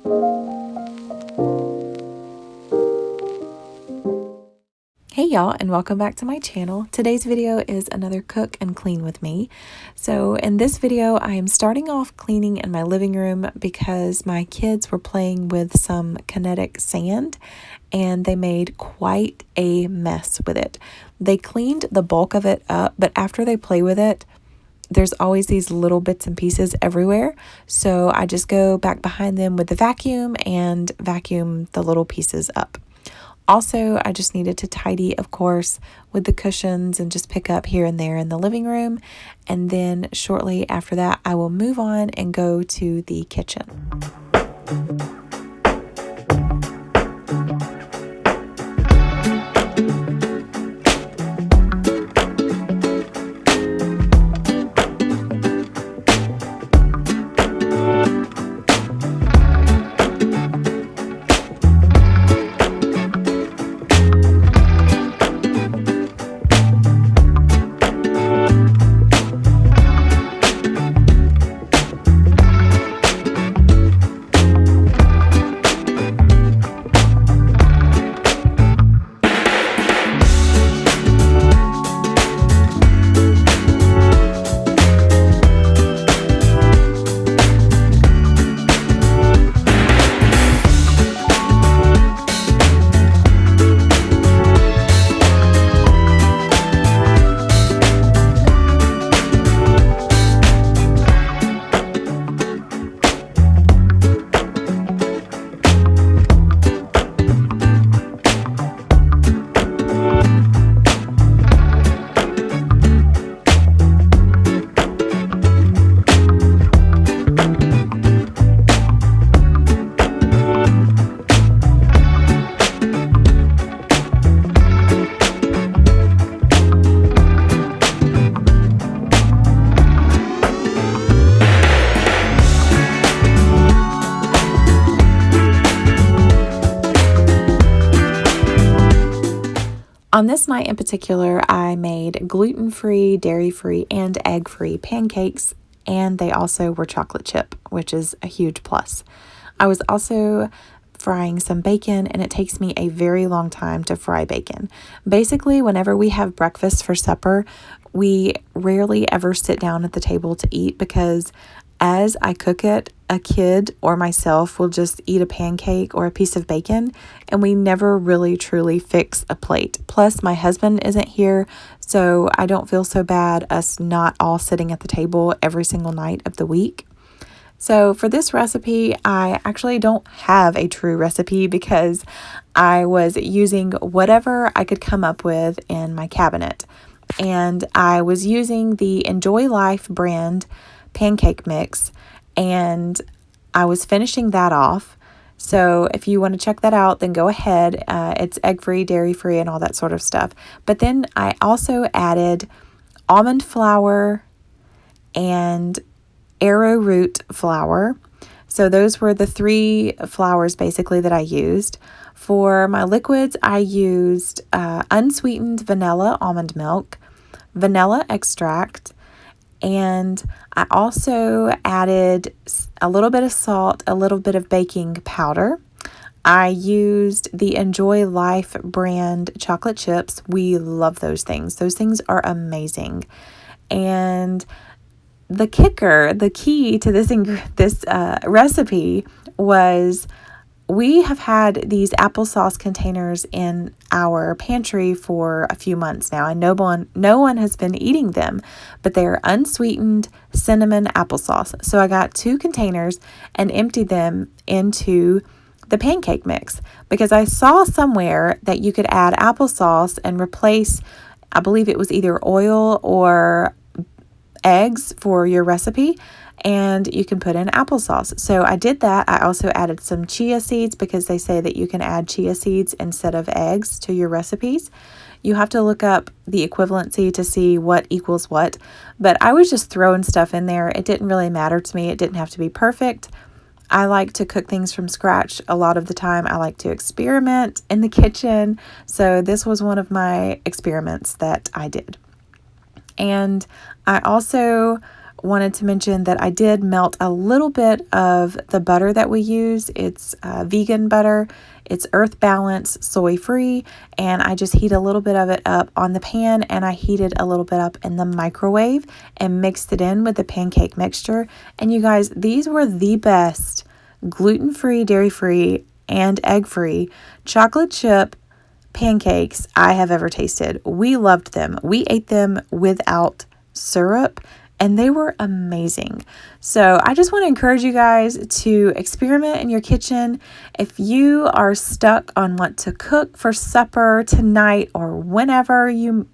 Hey y'all, and welcome back to my channel. Today's video is another cook and clean with me. So in this video, I am starting off cleaning in my living room because my kids were playing with some kinetic sand and they made quite a mess with it. They cleaned the bulk of it up, but after they play with it, there's always these little bits and pieces everywhere. So I just go back behind them with the vacuum and vacuum the little pieces up. Also, I just needed to tidy, of course, with the cushions and just pick up here and there in the living room. And then shortly after that, I will move on and go to the kitchen. On this night in particular, I made gluten-free, dairy-free, and egg-free pancakes, and they also were chocolate chip, which is a huge plus. I was also frying some bacon, and it takes me a very long time to fry bacon. Basically, whenever we have breakfast for supper, we rarely ever sit down at the table to eat because as I cook it, a kid or myself will just eat a pancake or a piece of bacon, and we never really truly fix a plate. Plus, my husband isn't here, so I don't feel so bad us not all sitting at the table every single night of the week. So for this recipe, I actually don't have a true recipe because I was using whatever I could come up with in my cabinet. And I was using the Enjoy Life brand pancake mix, and I was finishing that off. So if you want to check that out, then go ahead. It's egg-free, dairy-free, and all that sort of stuff. But then I also added almond flour and arrowroot flour. So those were the three flours basically that I used. For my liquids, I used unsweetened vanilla almond milk, vanilla extract, and I also added a little bit of salt, a little bit of baking powder. I used the Enjoy Life brand chocolate chips. We love those things. Those things are amazing. And the kicker, the key to this recipe was we have had these applesauce containers in our pantry for a few months now, and no one has been eating them, but they're unsweetened cinnamon applesauce. So I got 2 containers and emptied them into the pancake mix because I saw somewhere that you could add applesauce and replace, I believe it was either oil or eggs for your recipe, and you can put in applesauce. So I did that. I also added some chia seeds because they say that you can add chia seeds instead of eggs to your recipes. You have to look up the equivalency to see what equals what, but I was just throwing stuff in there. It didn't really matter to me. It didn't have to be perfect. I like to cook things from scratch a lot of the time. I like to experiment in the kitchen. So this was one of my experiments that I did. And I also wanted to mention that I did melt a little bit of the butter that we use. It's vegan butter. It's earth balance, soy free, and I just heat a little bit of it up on the pan, and I heated a little bit up in the microwave and mixed it in with the pancake mixture. And you guys, these were the best gluten-free, dairy-free, and egg-free chocolate chip pancakes I have ever tasted. We loved them. We ate them without syrup, and they were amazing. So I just want to encourage you guys to experiment in your kitchen. If you are stuck on what to cook for supper tonight or whenever you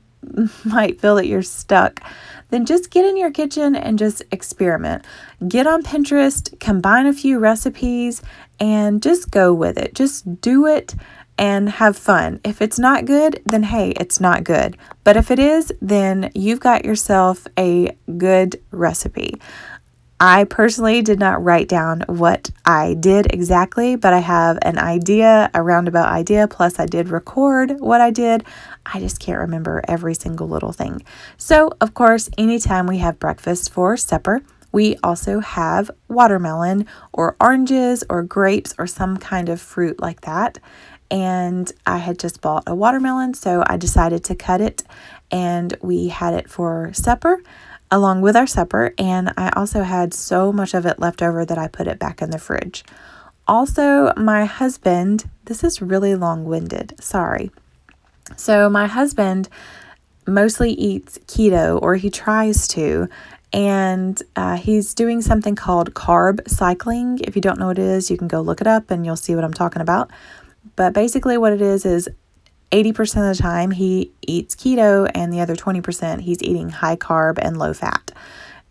might feel that you're stuck, then just get in your kitchen and just experiment. Get on Pinterest, combine a few recipes, and just go with it. Just do it and have fun. If it's not good, then hey, it's not good. But if it is, then you've got yourself a good recipe. I personally did not write down what I did exactly, but I have an idea, a roundabout idea, plus I did record what I did. I just can't remember every single little thing. So, of course, anytime we have breakfast for supper, we also have watermelon or oranges or grapes or some kind of fruit like that. And I had just bought a watermelon, so I decided to cut it, and we had it for supper along with our supper. And I also had so much of it left over that I put it back in the fridge. Also, my husband, this is really long-winded, sorry. So my husband mostly eats keto, or he tries to, and he's doing something called carb cycling. If you don't know what it is, you can go look it up and you'll see what I'm talking about. But basically what it is 80% of the time he eats keto, and the other 20% he's eating high carb and low fat.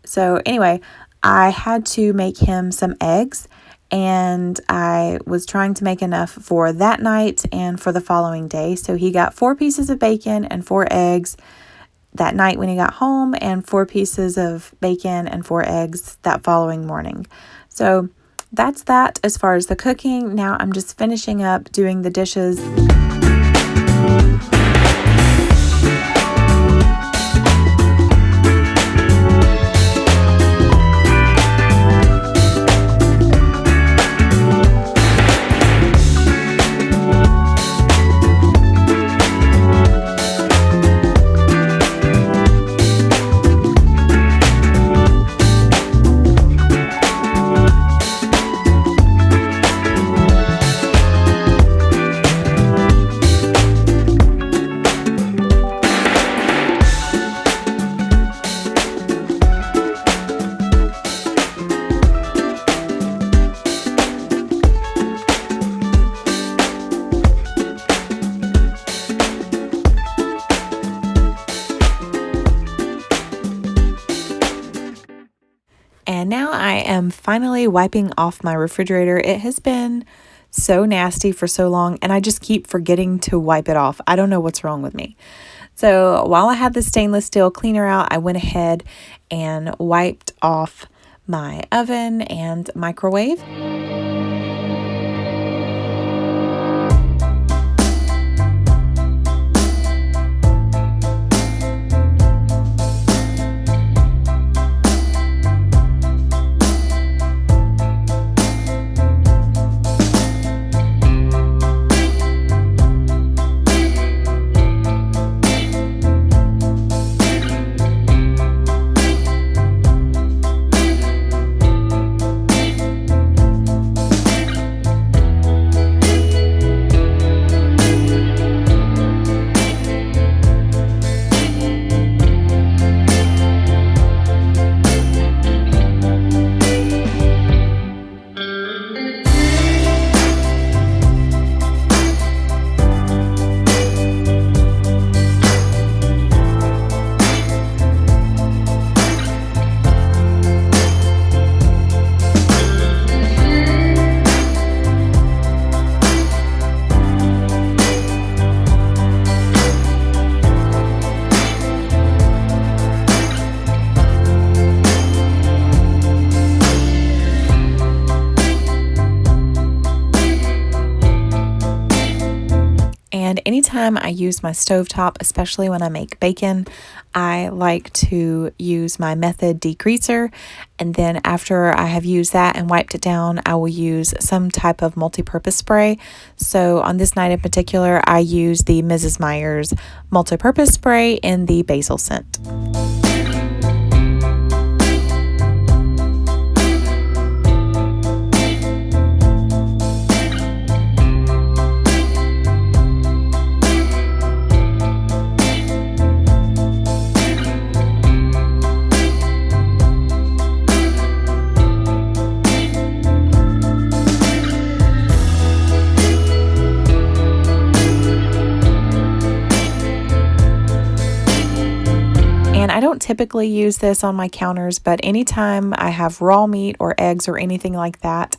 So anyway, I had to make him some eggs, and I was trying to make enough for that night and for the following day. So he got 4 pieces of bacon and 4 eggs that night when he got home, and 4 pieces of bacon and 4 eggs that following morning. So that's that as far as the cooking. Now I'm just finishing up doing the dishes. And now I am finally wiping off my refrigerator. It has been so nasty for so long, and I just keep forgetting to wipe it off. I don't know what's wrong with me. So while I had the stainless steel cleaner out, I went ahead and wiped off my oven and microwave. anytime I use my stovetop, especially when I make bacon, I like to use my method degreaser, and then after I have used that and wiped it down, I will use some type of multi-purpose spray. So on this night in particular, I use the Mrs. Meyer's multi-purpose spray in the basil scent. And I don't typically use this on my counters, but anytime I have raw meat or eggs or anything like that,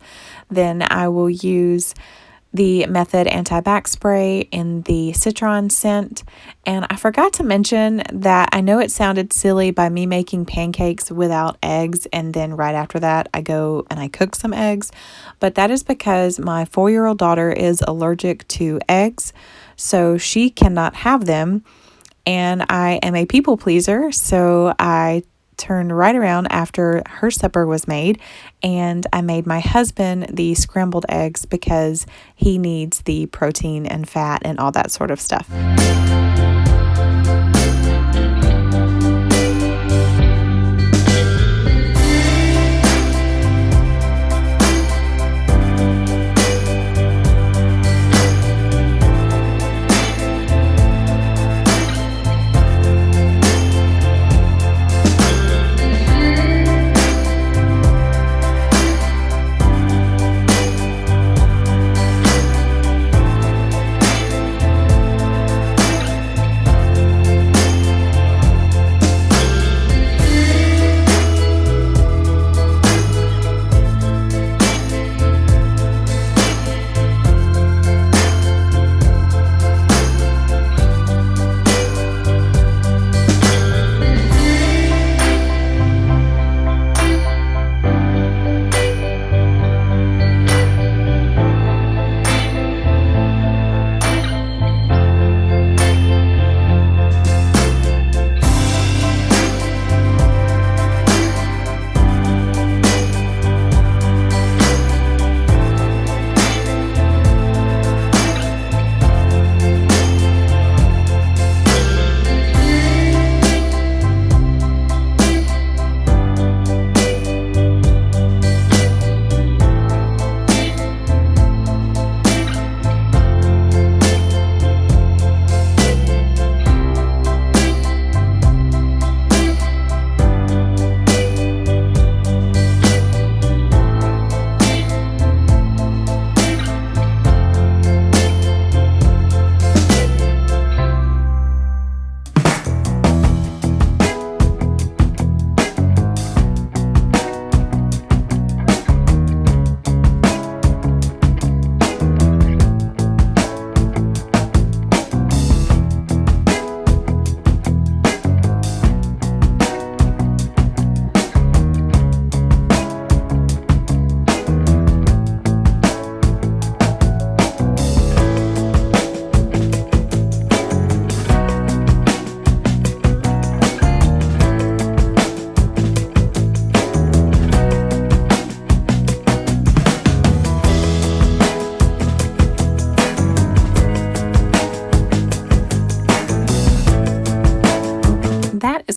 then I will use the Method Anti-Back Spray in the citron scent. And I forgot to mention that I know it sounded silly by me making pancakes without eggs, and then right after that I go and I cook some eggs, but that is because my 4-year-old daughter is allergic to eggs, so she cannot have them. And I am a people pleaser, so I turned right around after her supper was made and I made my husband the scrambled eggs because he needs the protein and fat and all that sort of stuff.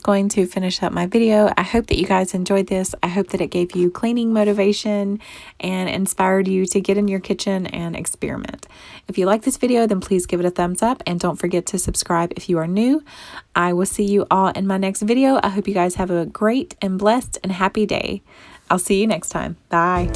Going to finish up my video. I hope that you guys enjoyed this. I hope that it gave you cleaning motivation and inspired you to get in your kitchen and experiment. If you like this video, then please give it a thumbs up and don't forget to subscribe if you are new. I will see you all in my next video. I hope you guys have a great and blessed and happy day. I'll see you next time. Bye.